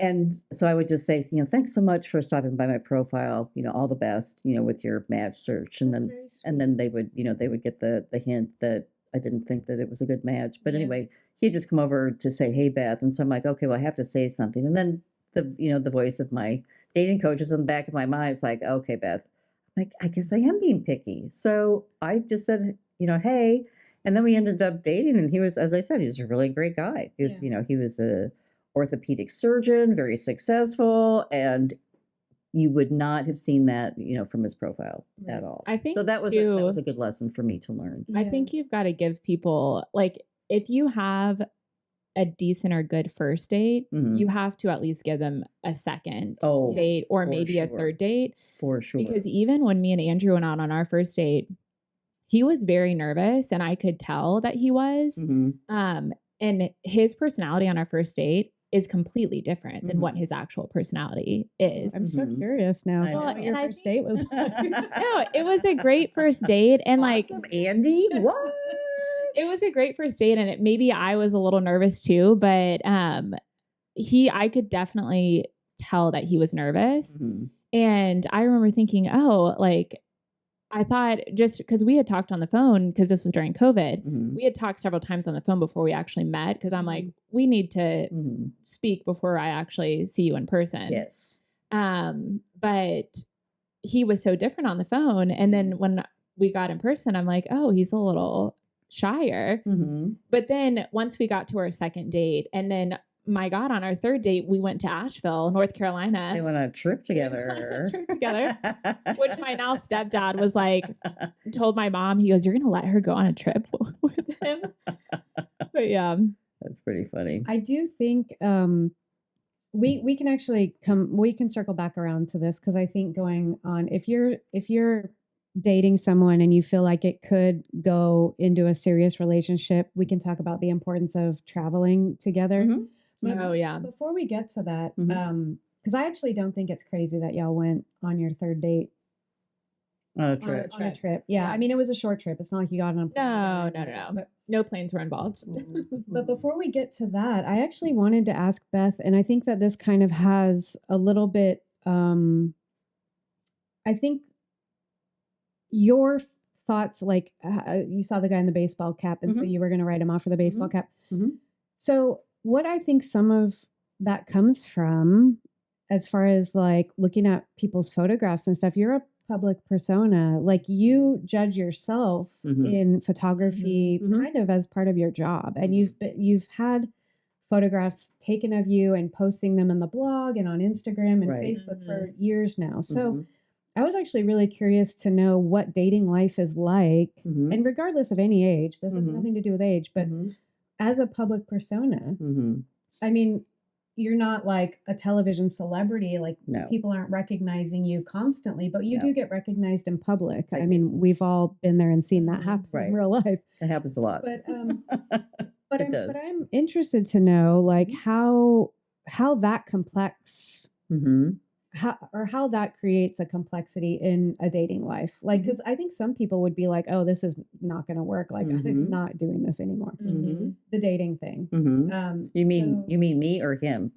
And so I would just say, thanks so much for stopping by my profile, all the best, with your match search. And then they would get the hint that I didn't think that it was a good match. But anyway, he'd just come over to say, hey, Beth. And so I'm like, okay, well, I have to say something. And then the voice of my dating coach is in the back of my mind. It's like, okay, Beth, I guess I am being picky. So I just said, hey, and then we ended up dating. And he was, as I said, he was a really great guy. He was, he was a orthopedic surgeon, very successful, and you would not have seen that, from his profile at all. I think so. That was a good lesson for me to learn. I think you've got to give people, if you have a decent or good first date, you have to at least give them a second date or maybe a third date. For sure. Because even when me and Andrew went out on our first date, he was very nervous, and I could tell that he was. And his personality on our first date is completely different than what his actual personality is. I'm so curious now. What your first date was like. No, it was a great first date. And awesome, Andy, what? It was a great first date, and maybe I was a little nervous too, but I could definitely tell that he was nervous. And I remember thinking, I thought just because we had talked on the phone, because this was during COVID, Mhm. we had talked several times on the phone before we actually met. Because I'm like, we need to Mhm. speak before I actually see you in person. Yes. But he was so different on the phone. And then when we got in person, I'm like, oh, he's a little shyer. Mhm. But then once we got to our second date, and then my God, on our third date, we went to Asheville, North They Carolina, went on a trip We went on together. a trip together, which my now stepdad was like, told my mom, he goes, "You're gonna let her go on a trip with him?" But yeah, That's pretty funny. I do think we can actually we can circle back around to this, because I think going on, if you're dating someone and you feel like it could go into a serious relationship, we can talk about the importance of traveling together. Mhm. But Oh, yeah. before we get to that, Mhm. because I actually don't think it's crazy that y'all went on your third date On a On a trip. on a trip. trip. Yeah, Yeah. I mean, it was a short trip. It's not like you got on a plane No, together no, no, no. But No planes were involved. But before we get to that, I actually wanted to ask Beth, and I think that this kind of has a little bit, I think your thoughts, like you saw the guy in the baseball cap, and so Mhm. you were going to write him off for the baseball cap. Mhm. So, what I think some of that comes from, as far as like looking at people's photographs and stuff, you're a public persona. Like you judge yourself Mhm. in photography Mhm. kind of as part of your job. And Mhm. you've had photographs taken of you and posting them in the blog and on Instagram and Right. Facebook for years now. So Mhm. I was actually really curious to know what dating life is like. Mhm. And regardless of any age, this has Mhm. nothing to do with age, but Mhm. as a public persona, Mhm. I mean, you're not like a television celebrity, like No. people aren't recognizing you constantly, but you No. do get recognized in public. I I do. mean, we've all been there and seen that happen Right. in real life. It happens a lot. But It does. but I'm interested to know like how that complex Mhm. how that creates a complexity in a dating life. Like, because I think some people would be like, oh, this is not going to work. Like, I'm Mhm. not doing this anymore. Mhm. The dating thing. Mhm. You mean So me or him?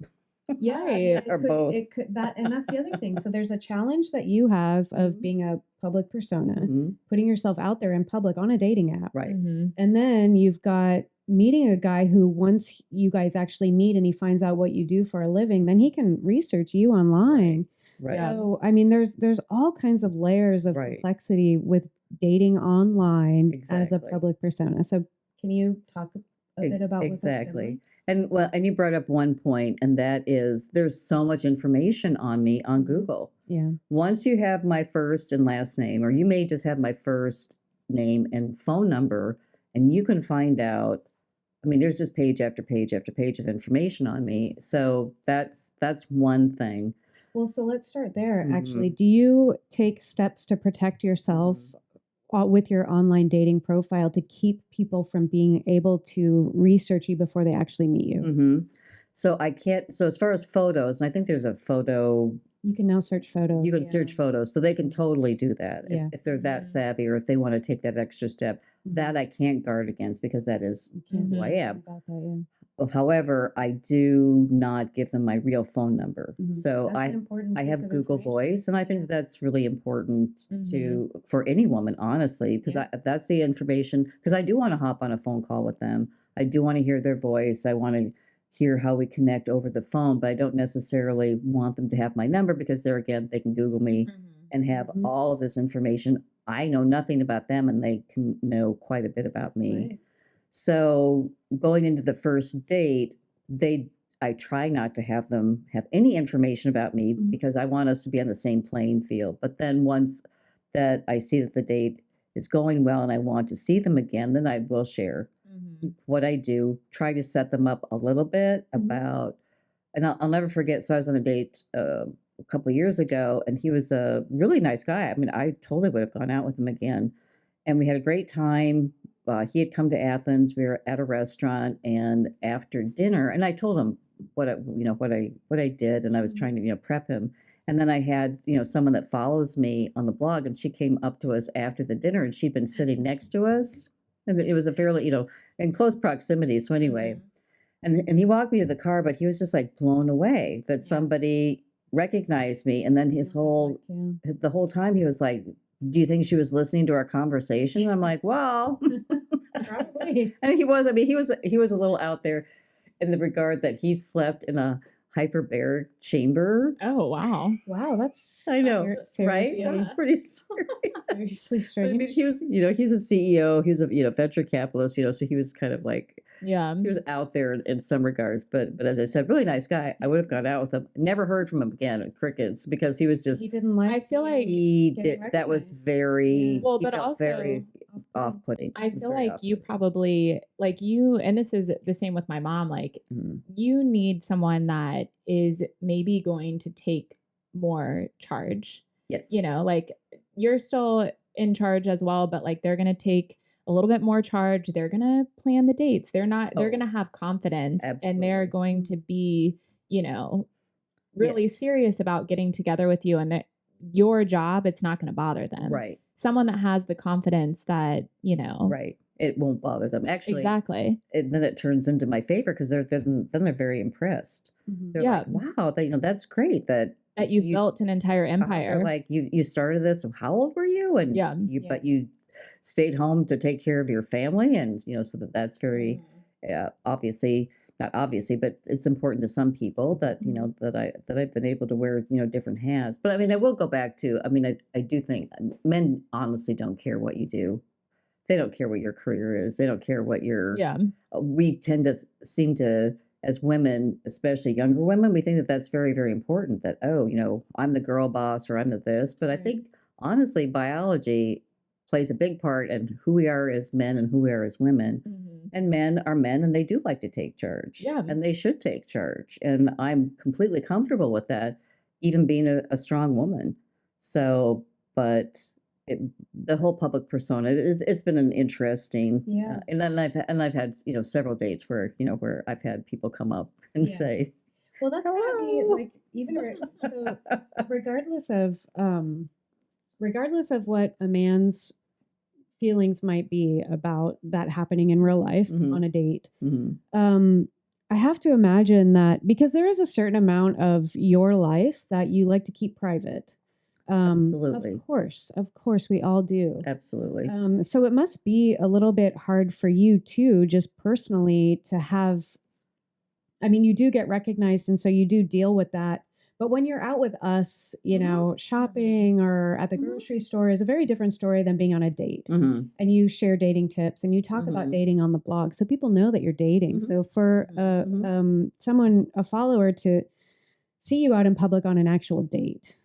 yeah, I mean, Right. it Or both. It could that, and that's the other thing. So there's a challenge that you have of Mhm. being a public persona, Mhm. putting yourself out there in public on a dating app, Right. and then you've got meeting a guy who once you guys actually meet and he finds out what you do for a living, then he can research you online. Right. Yeah. So I mean, there's all kinds of layers of Right. complexity with dating online as a Exactly. public persona. So can you talk a bit about what that's been Exactly. like? And well, and you brought up one point, and that is there's so much information on me on Google. Yeah. Once you have my first and last name, or you may just have my first name and phone number, and you can find out. I mean, there's just page after page after page of information on me. So that's one thing. Well, so let's start there. Actually, Mhm. do you take steps to protect yourself with your online dating profile to keep people from being able to research you before they actually meet you? Mhm. So I can't. So as far as photos, and I think there's a photo. You can now search photos. You can search photos, so they can totally do that Yeah. if they're that savvy, or if they want to take that extra step. That I can't guard against because that is You can't who I do am. about that, yeah. Well, however, I do not give them my real phone number. So That's an important I piece have of Google information. Voice, and I think that's really important Mhm. for any woman, honestly, because Yeah. that's the information. Because I do want to hop on a phone call with them. I do want to hear their voice. I want to hear how we connect over the phone, but I don't necessarily want them to have my number because there again, they can Google me and have Mhm. all of this information. I know nothing about them, and they can know quite a bit about me. Right. So going into the first date, I try not to have them have any information about me because I want us to be on the same playing field. But then once that I see that the date is going well and I want to see them again, then I will share what I do, try to set them up a little bit about, and I'll never forget. So I was on a date a couple of years ago, and he was a really nice guy. I mean, I totally would have gone out with him again, and we had a great time. He had come to Athens. We were at a restaurant, and after dinner, and I told him what I did, and I was trying to prep him. And then I had someone that follows me on the blog, and she came up to us after the dinner, and she'd been sitting next to us, and it was a fairly in close proximity. So anyway, and he walked me to the car, but he was just like blown away that somebody recognized me, and then his whole Yeah. the whole time he was like do you think she was listening to our conversation? And I'm like, well, Probably. and he was. I mean, he was a little out there in the regard that he slept in a hyperbaric chamber. Oh, wow. Wow, that's I know, right? seriously, That was Yeah. pretty serious. seriously But I mean, strange. he was, he's a CEO. He was a, venture capitalist. So he was kind of like Yeah. he was out there in some regards. But as I said, really nice guy. I would have gone out with him. Never heard from him again. Crickets, because he was just He didn't like. I feel like he getting did that was recognized. very Yeah. Well, he but felt very off-putting. off-putting. I It was feel very like you off-putting. probably like you, and this is the same with my mom, like Mhm. you need someone that is maybe going to take more charge. Yes. Like you're still in charge as well, but like they're going to take a little bit more charge. They're going to plan the dates. They're Oh, going to have confidence and they're absolutely. going to be, really Yes. serious about getting together with you, and that your job, it's not going to bother them. Right. Someone that has the confidence that, Right. It won't bother them. Actually, exactly. then it turns into my favor because then they're very impressed. Mhm. They're Yeah. like, wow, that's great that That you've you built an entire they're empire. like you started this. How old were you? And Yeah. Yeah. but you stayed home to take care of your family, and so that's very obviously not obviously, but it's important to some people that that I've been able to wear different hats. But I mean, I will go back to. I mean, I do think men honestly don't care what you do. They don't care what your career is. They don't care what your. Yeah. We tend to seem to, as women, especially younger women, we think that that's very, very important. That I'm the girl boss or I'm the this. But I Right. think honestly, biology plays a big part in who we are as men and who we are as women. Mhm. And men are men, and they do like to take charge. Yeah. And they should take charge. And I'm completely comfortable with that, even being a strong woman. So, but the whole public persona, it's been an interesting, Yeah. and then I've had several dates where where I've had people come up and Yeah. say, Well, that's gotta be hello. like so regardless of what a man's feelings might be about that happening in real life Mhm. on a date. Mhm. I have to imagine that because there is a certain amount of your life that you like to keep private. Absolutely. Of course, we all do. Absolutely. So it must be a little bit hard for you too, just personally, to have. I mean, you do get recognized, and so you do deal with that. But when you're out with us, shopping or at the Mhm. grocery store is a very different story than being on a date. Hmm. And you share dating tips and you talk about Mhm. dating on the blog, so people know that you're dating. Mhm. So for Mhm. a follower to see you out in public on an actual date,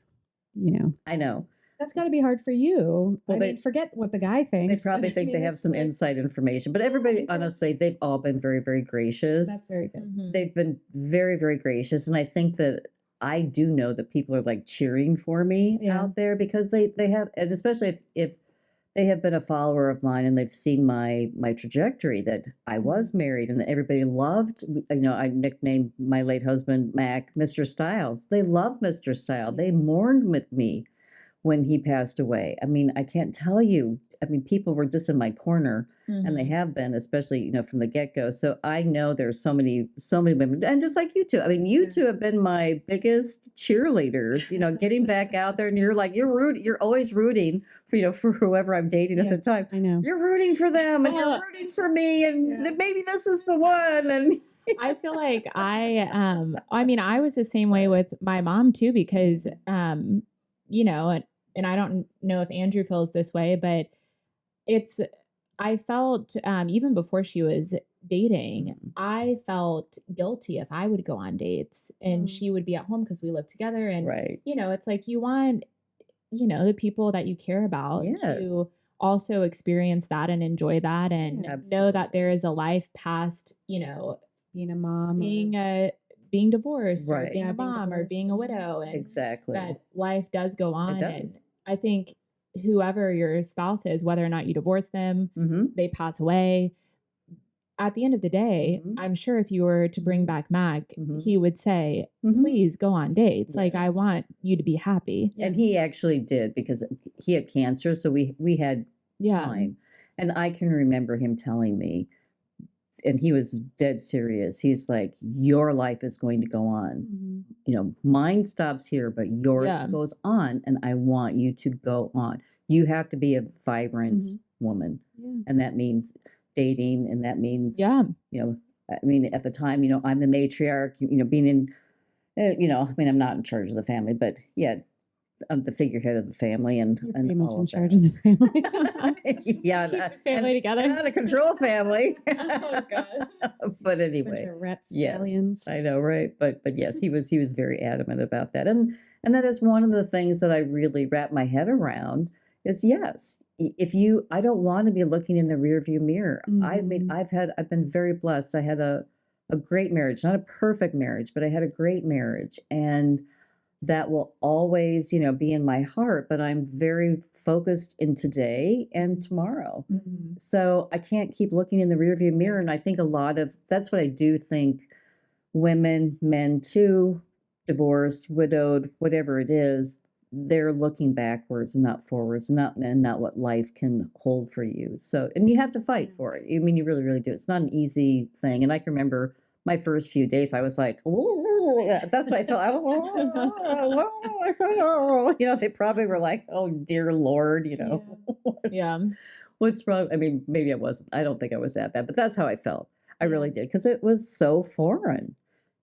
I know. that's got to be hard for you. Well, I mean, forget what the guy They thinks. probably but I think they mean, have it's some like, inside information, but everybody, because honestly, they've all been very, very gracious. that's very good. Mhm. They've been very, very gracious, and I think that I do know that people are like cheering for me Yeah. out there because they have, and especially if they have been a follower of mine and they've seen my trajectory that I was married and that everybody loved. I nicknamed my late husband Mac Mr. Styles. They loved Mr. Style. They mourned with me when he passed away. I mean, I can't tell you. I mean, people were just in my corner, and they Mhm. have been, especially from the get go. So I know there's so many women, and just like you two. I mean, you Yeah. two have been my biggest cheerleaders. Getting back out there, and you're always rooting for for whoever I'm dating at Yeah. the time. I know. You're rooting for them, and you're Well, rooting for me, and Yeah. maybe this is the one. And I feel like I mean, I was the same way with my mom too, because, and I don't know if Andrew feels this way, but I felt, even before she was dating, I felt guilty if I would go on dates and Mm. she would be at home because we lived together. And, right, it's like you want, the people that you care about yes, to also experience that and enjoy that and Yeah. know that there is a life past, Being a mom. being divorced or Right. being Yeah, a being mom or divorced. being a widow, and exactly. that life does go on. does. And I think whoever your spouse is, whether or not you divorce them, Mm-hmm. they pass away, at the end of the day, Mhm. I'm sure if you were to bring back Mac, Mhm. he would say, Mhm. please go on dates. Like, I Yes. want you to be happy. And he actually did because he had cancer, so we had Yeah. time. And I can remember him telling me, and he was dead serious. He's like, "Your life is going to go on. Mhm. Mine stops here, but yours Yeah. goes on, and I want you to go on. you have to be a vibrant Mhm. woman. Yeah. And that means dating, and that means, Yeah. I mean, at the time, I'm the matriarch, being in, I mean, I'm not in charge of the family, but yeah, I'm the figurehead of the family and You're and pretty much all in of charge of that. the family. Yeah, Keep the family together. and out of control family. Oh gosh. But Bunch anyway, of yes, rapscallions. I know, right? But yes, he was very adamant about that, and that is one of the things that I really wrap my head around. Is yes, if you, I don't want to be looking in the rearview mirror. I mean, Mhm. I've been very blessed. I had a great marriage, not a perfect marriage, but I had a great marriage, and that will always, be in my heart, but I'm very focused in today and tomorrow. Mhm. So I can't keep looking in the rearview mirror. And I think a lot of that's what I do think women, men too, divorced, widowed, whatever it is, they're looking backwards, not forwards, not what life can hold for you. So, and you have to fight Yeah. for it. I mean, you really, really do. It's not an easy thing. And I can remember my first few days, I was like, "Ooh," yeah, that's what I felt. I was, they probably were like, "Oh dear Lord," Yeah. Yeah. what's wrong? I mean, maybe I wasn't. I don't think I was that bad, but that's how I felt. I Yeah. really did because it was so foreign.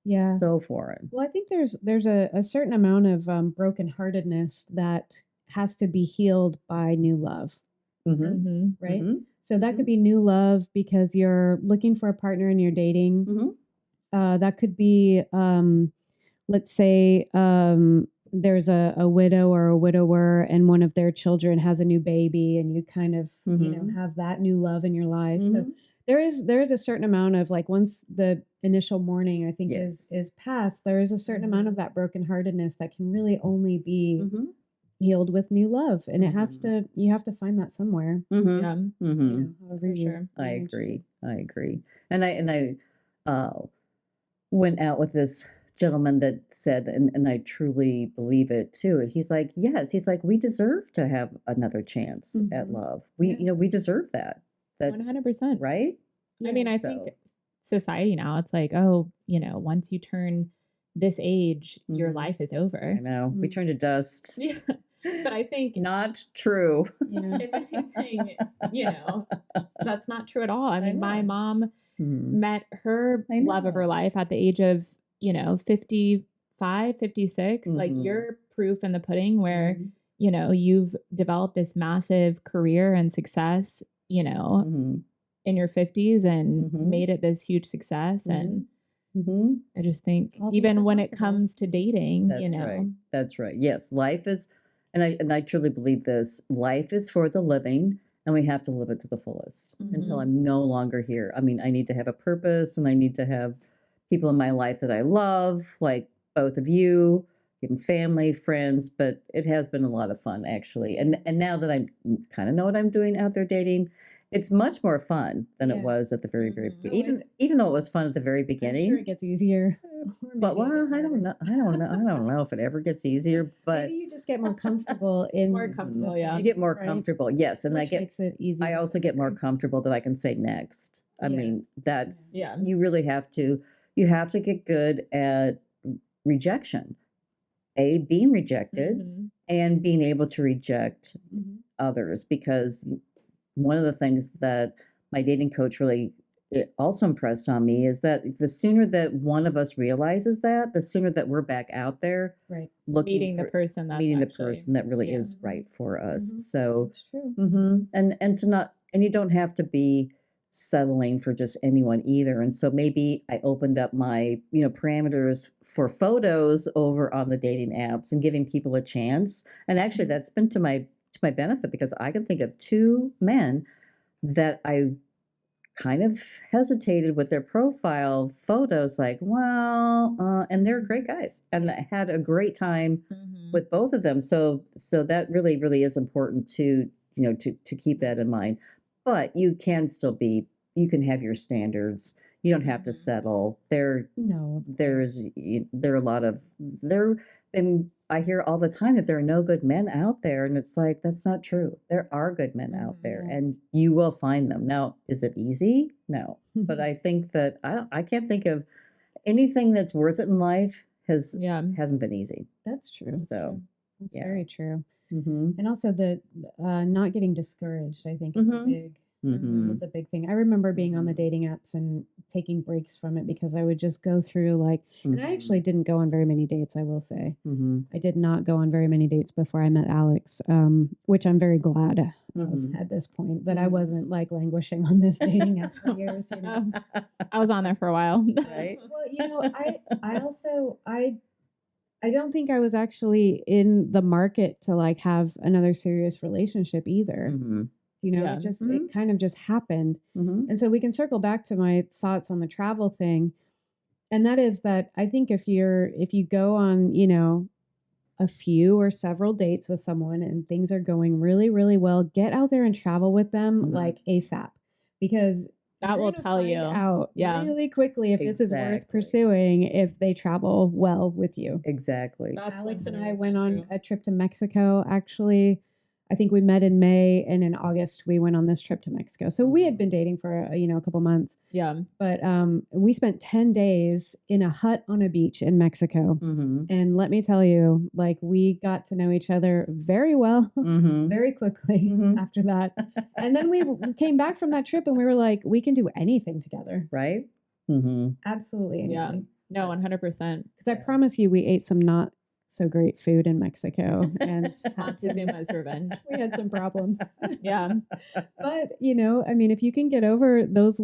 Yeah. So foreign. Well, I think there's a certain amount of brokenheartedness that has to be healed by new love, Mhm. Mhm. right? Mhm. So that could Mhm. be new love because you're looking for a partner and you're dating. Mhm. That could be, let's say, there's a widow or a widower, and one of their children has a new baby, and you kind of, Mhm. have that new love in your life. So Mhm. there is a certain amount of like once the initial mourning, I think, Yes. is past, there is a certain amount of that brokenheartedness that can really only be Mhm. healed with new love, and it has Mhm. to you have to find that somewhere. Mhm. Yeah. Mhm. However For you sure. I manage to. agree. I agree. And I uh went out with this gentleman that said, and I truly believe it too. And he's like, yes, he's like, we deserve to have another chance at Mhm. love. Yeah. We deserve that. That's 100%. right. I mean, Yeah. I think So, society now, it's like, oh, once you turn this age, your mhm. life is I over. know. We Mm. turn to dust. Yeah. But I think Not true. Yeah. if anything, that's not true at all. I I mean, my know. mom Mhm. met her I love of her know. life at the age of, 55, 56. Like Mhm. you're proof in the pudding where, Mhm. you've developed this massive career and success, Mhm. in your 50s and Mhm. made it this huge success. And Mhm. Mhm. I just think All things are even when it possible. comes to dating, That's right. That's right. Yes, life is, and I truly believe this. Life is for the living, and we have to live it to the fullest until Mhm. I'm no longer here. I mean, I need to have a purpose, and I need to have people in my life that I love, like both of you, even family, friends. But it has been a lot of fun, actually. And now that I kind of know what I'm doing out there dating, it's much more fun than it Yeah. was at the very, very Mhm. even though it was fun at the very I'm sure beginning. it gets easier. Or But maybe it well, gets I don't harder. know. I don't know if it ever gets easier, Maybe but you just get more comfortable in More mhm, comfortable, with yeah. you it, get more right? comfortable. Yes, and Which makes it easy I to also get more separate. comfortable that I can say next. I Yeah. mean, that's Yeah. you really have to get good at rejection. Being rejected Mhm. and being able to reject Mhm. others because one of the things that my dating coach really also impressed on me is that the sooner that one of us realizes that, the sooner that we're back out there Right. looking Meeting the for person that's meeting the actually person that really yeah. is right for us. Mhm. So, It's true. and to not, and you don't have to be settling for just anyone either. And so maybe I opened up my, parameters for photos over on the dating apps and giving people a chance. And actually Mhm. that's been to my benefit because I can think of two men that I kind of hesitated with their profile photos, like, well, and they're great guys, and I had a great time Mhm. with both of them. So that really, really is important to to keep that in mind. But you can have your standards. You don't have to Mhm. settle. No, of course. There are a lot of there, and I hear all the time that there are no good men out there, and it's like that's not true. There are good men out Mhm. there, Yeah. and you will find them. Now, is it easy? No, but I think that I can't think of anything that's worth it in life Yeah. hasn't been easy. That's true. So, That's yeah. very true. And also the not getting discouraged, I think, is a big is a big thing. I remember being on the dating apps and taking breaks from it because I would just go through like, and I actually didn't go on very many dates, I will say. I did not go on very many dates before I met Alex, which I'm very glad of at this point. But I wasn't like languishing on this dating app for years, you know. I was on there for a while. Right. Well, you know, I also, I don't think I was actually in the market to like have another serious relationship either. You know, Yeah. it just, it kind of just happened. And so we can circle back to my thoughts on the travel thing. And that is that I think if you go on, you know, a few or several dates with someone and things are going really, really well, get out there and travel with them like ASAP, because That you're will gonna tell find you. out Yeah. really quickly if this is worth Exactly. pursuing if they travel well with you. Exactly. That's Alex and I 100% went on true. a trip to Mexico. Actually, I think we met in May, and in August we went on this trip to Mexico. So we had been dating for a couple months, Yeah. but we spent 10 days in a hut on a beach in Mexico. And let me tell you, like, we got to know each other very well, very quickly after that. And then we came back from that trip and we were like, we can do anything together. Right. Absolutely anything. Yeah. No, 100%. Because I promise you, we ate some not so great food in Mexico and Montezuma's revenge. we had some problems. Yeah. But you know, I mean, if you can get over those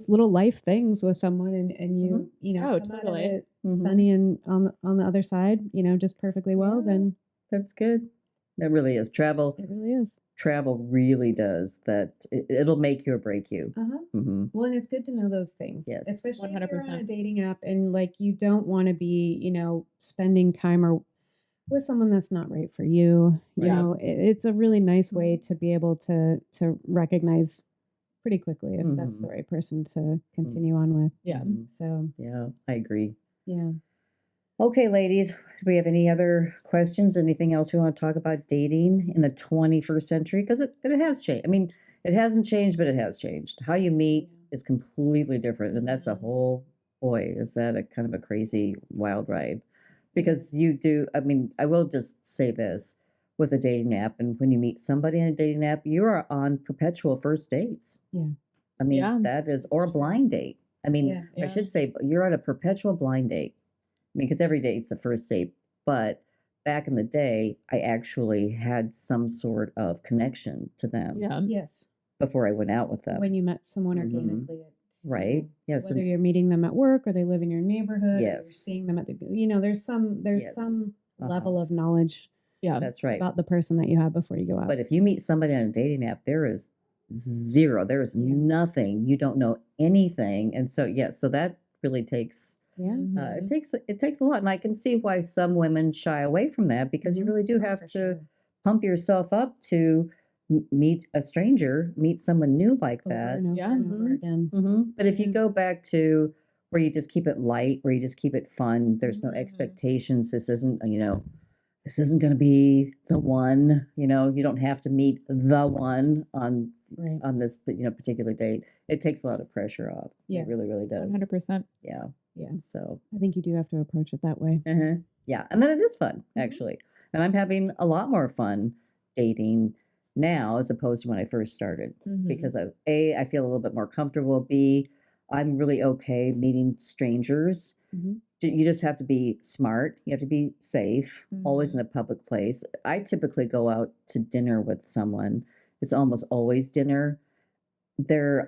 little life things with someone and you know Oh, come out of totally. it sunny and on the other side, you know, just perfectly well, then That's good. That really is. Travel it really is. really does that. It'll make you or break you. Well, and it's good to know those things. Yes. Especially if you're on a 100%. dating app and like you don't want to be, you know, spending time or with someone that's not right for you. You Yeah. know, it's a really nice way to be able to recognize pretty quickly if that's the right person to continue on with. Yeah. So Yeah, I agree. yeah. Okay, ladies, do we have any other questions? Anything else we want to talk about dating in the 21st century? Because it has changed. I mean, it hasn't changed, but it has changed. How you meet is completely different. And that's a whole, boy, is that a kind of a crazy, wild ride. Because you do, I mean, I will just say this with a dating app. And when you meet somebody in a dating app, you are on perpetual first dates. Yeah. I mean, Yeah. that is, or a blind date. I mean, I should say, you're on a perpetual blind date. I mean, because every date's a first date, but back in the day, I actually had some sort of connection to them Yeah. Yes. before I went out with them. When you met someone organically. Right? Yes. Whether you're meeting them at work or they live in your neighborhood, or you're Yes. seeing them at the, you know, there's some level of knowledge Yeah. That's right. about the person that you have before you go out. But if you meet somebody on a dating app, there is zero. There is nothing. You don't know anything, and so yes, so that really takes. It takes a lot, and I can see why some women shy away from that because you really do have to pump yourself up to meet a stranger, meet someone new like that. Over and over and over again. But if you go back to where you just keep it light, where you just keep it fun, there's no expectations. This isn't, this isn't going to be the one. You know, you don't have to meet the one on this, particular date. It takes a lot of pressure off. Yeah. It really, really does. 100%. Yeah. Yeah. So I think you do have to approach it that way. yeah, and then it is fun actually, and I'm having a lot more fun dating now as opposed to when I first started because of I feel a little bit more comfortable. B, I'm really okay meeting strangers. You just have to be smart. You have to be safe. Always in a public place. I typically go out to dinner with someone. It's almost always dinner.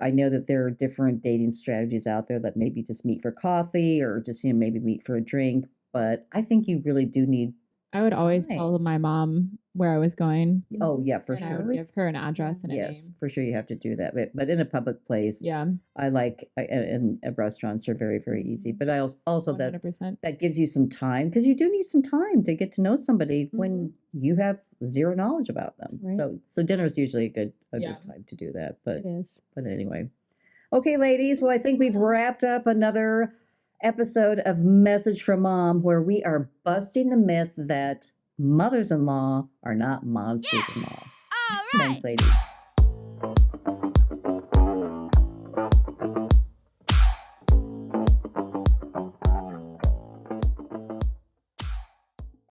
I know that there are different dating strategies out there that maybe just meet for coffee or just, maybe meet for a drink. But I think you really do need. I would always tell my mom where I was going. Oh yeah, for And I sure. would give her an address and a Yes, name. for sure you have to do that. But in a public place, Yeah. I like, and restaurants are very, very easy. But I also 100%. that gives you some time because you do need some time to get to know somebody when you have zero knowledge about them. Right. So dinner is usually a good time to do that. But It is. But anyway. Okay, ladies. Well, I think we've wrapped up another episode of Message from Mom where we are busting the myth that mothers-in-law are not monsters-in-law. All right. Thanks, ladies.